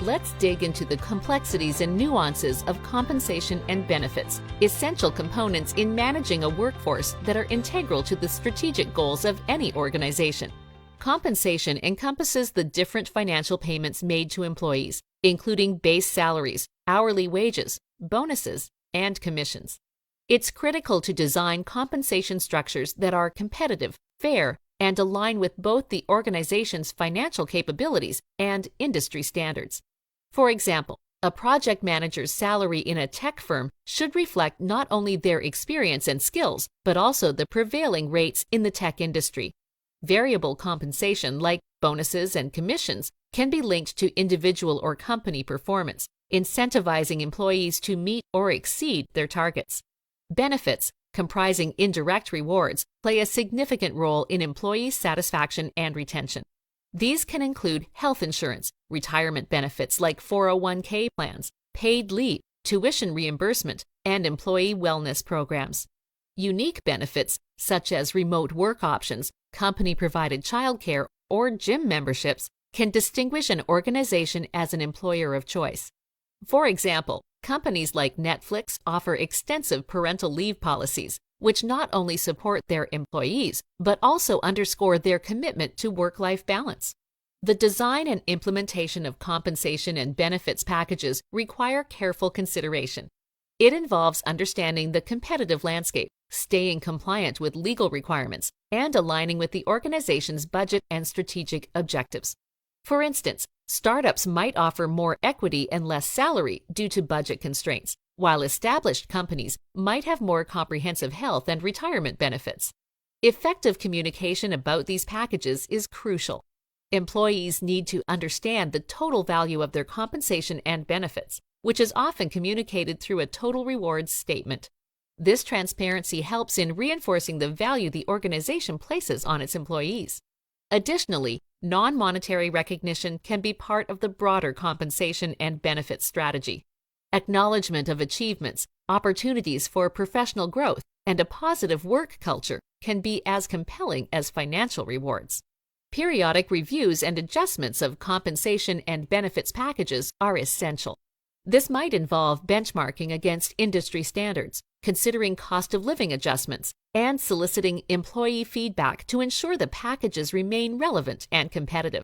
Let's dig into the complexities and nuances of compensation and benefits, essential components in managing a workforce that are integral to the strategic goals of any organization. Compensation encompasses the different financial payments made to employees, including base salaries, hourly wages, bonuses, and commissions. It's critical to design compensation structures that are competitive, fair, and align with both the organization's financial capabilities and industry standards. For example, a project manager's salary in a tech firm should reflect not only their experience and skills, but also the prevailing rates in the tech industry. Variable compensation, like bonuses and commissions, can be linked to individual or company performance, incentivizing employees to meet or exceed their targets. Benefits, comprising indirect rewards, play a significant role in employee satisfaction and retention. These can include health insurance, retirement benefits like 401k plans, paid leave, tuition reimbursement, and employee wellness programs. Unique benefits, such as remote work options, company-provided childcare, or gym memberships, can distinguish an organization as an employer of choice. For example, companies like Netflix offer extensive parental leave policies, which not only support their employees, but also underscore their commitment to work-life balance. The design and implementation of compensation and benefits packages require careful consideration. It involves understanding the competitive landscape, staying compliant with legal requirements, and aligning with the organization's budget and strategic objectives. For instance, startups might offer more equity and less salary due to budget constraints, while established companies might have more comprehensive health and retirement benefits. Effective communication about these packages is crucial. Employees need to understand the total value of their compensation and benefits, which is often communicated through a total rewards statement. This transparency helps in reinforcing the value the organization places on its employees. Additionally, non-monetary recognition can be part of the broader compensation and benefits strategy. Acknowledgement of achievements, opportunities for professional growth, and a positive work culture can be as compelling as financial rewards. Periodic reviews and adjustments of compensation and benefits packages are essential. This might involve benchmarking against industry standards, considering cost of living adjustments, and soliciting employee feedback to ensure the packages remain relevant and competitive.